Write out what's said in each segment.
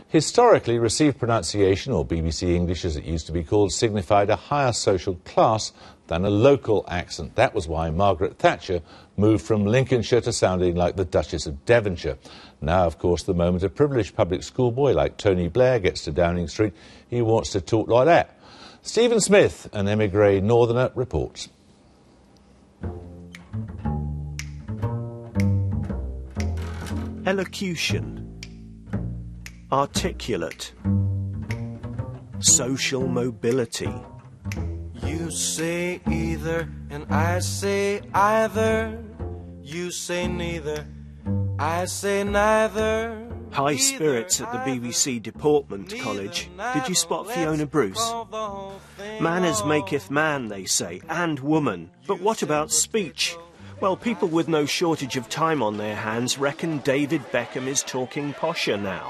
Historically, received pronunciation, or BBC English as it used to be called, signified a higher social class than a local accent. That was why Margaret Thatcher moved from Lincolnshire to sounding like the Duchess of Devonshire. Now, of course, the moment a privileged public school boy like Tony Blair gets to Downing Street, he wants to talk like that. Stephen Smith, an émigré northerner, reports. Elocution. Articulate. Social mobility. You say either and I say either. You say neither, I say neither. High spirits at the BBC Deportment College. Did you spot Fiona Bruce? Manners maketh man, they say, and woman. But what about speech? Well, people with no shortage of time on their hands reckon David Beckham is talking posher now.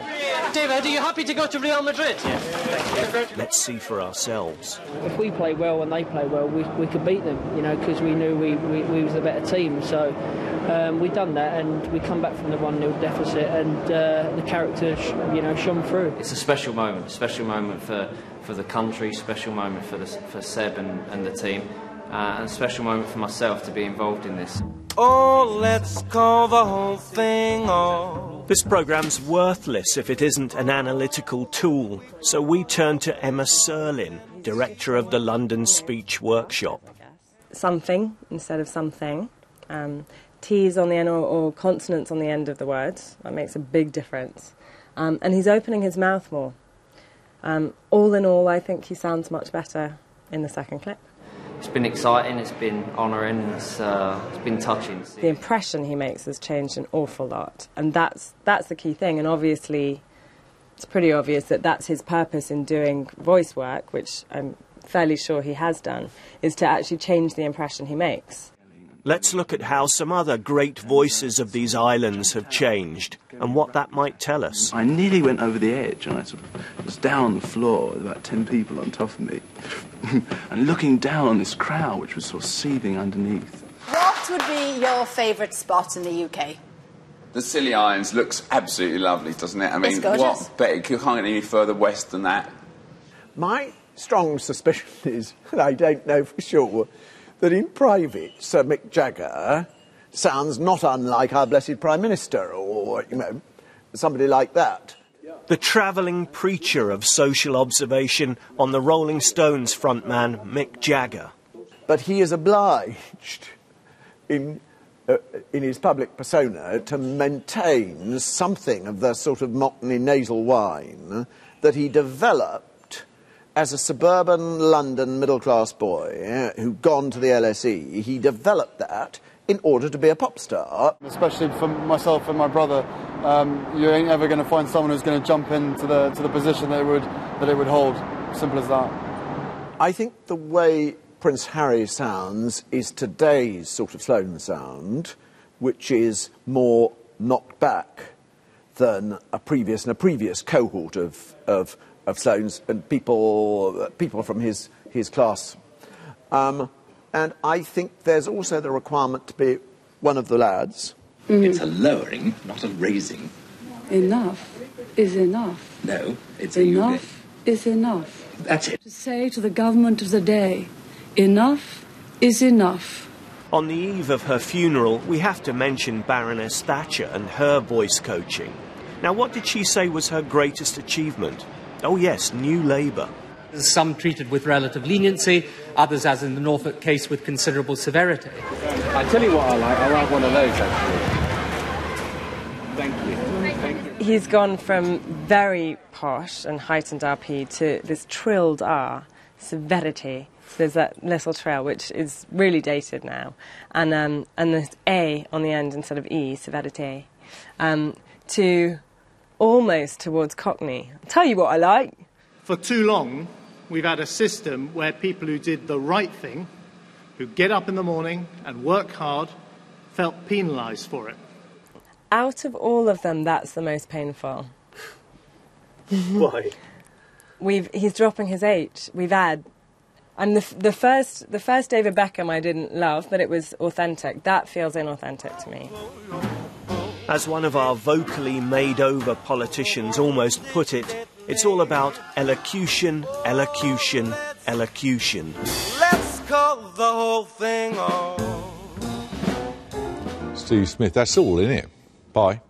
David, are you happy to go to Real Madrid? Yeah. Let's see for ourselves. If we play well and they play well, we could beat them, you know, because we knew we was a better team. So we done that, and we come back from the 1-0 deficit, and the character, shone through. It's a special moment for the country, special moment for Seb and the team. And a special moment for myself to be involved in this. Oh, let's call the whole thing off. This programme's worthless if it isn't an analytical tool, so we turn to Emma Serlin, director of the London Speech Workshop. Something instead of something. T's on the end or consonants on the end of the words. That makes a big difference. And he's opening his mouth more. All in all, I think he sounds much better in the second clip. It's been exciting, it's been honouring, it's been touching. The impression he makes has changed an awful lot, and that's the key thing. And obviously, it's pretty obvious that that's his purpose in doing voice work, which I'm fairly sure he has done, is to actually change the impression he makes. Let's look at how some other great voices of these islands have changed, and what that might tell us. I nearly went over the edge, and I sort of was down on the floor with about 10 people on top of me, and looking down on this crowd which was sort of seething underneath. What would be your favourite spot in the UK? The Scilly Islands looks absolutely lovely, doesn't it? I mean, what? Bet you can't get any further west than that. My strong suspicion is, and I don't know for sure, that in private, Sir Mick Jagger sounds not unlike our blessed Prime Minister or, somebody like that. The travelling preacher of social observation on the Rolling Stones frontman Mick Jagger. But he is obliged in his public persona to maintain something of the sort of mockney nasal whine that he developed as a suburban London middle-class boy who'd gone to the LSE. He developed that in order to be a pop star. Especially for myself and my brother, you ain't ever going to find someone who's going to jump into the position that it would hold. Simple as that. I think the way Prince Harry sounds is today's sort of Sloane sound, which is more knocked back than a previous cohort of Sloane's and people from his class. And I think there's also the requirement to be one of the lads. It's a lowering, not a raising. Enough is enough. No, it's enough is enough. That's it. To say to the government of the day, enough is enough. On the eve of her funeral, we have to mention Baroness Thatcher and her voice coaching. Now, what did she say was her greatest achievement? Oh yes, New Labour. Some treated with relative leniency, others, as in the Norfolk case, with considerable severity. I tell you what I like. I like one of those, actually. Thank you. Thank you. He's gone from very posh and heightened RP to this trilled R, severity. There's that little trill, which is really dated now. And there's A on the end instead of E, severity. To almost towards Cockney. I'll tell you what I like. For too long, we've had a system where people who did the right thing, who get up in the morning and work hard, felt penalised for it. Out of all of them, that's the most painful. Why? He's dropping his H. We've had... the first David Beckham I didn't love, but it was authentic. That feels inauthentic to me. As one of our vocally made-over politicians almost put it, it's all about elocution, elocution, elocution. Let's call the whole thing off. Steve Smith, that's all in it. Bye.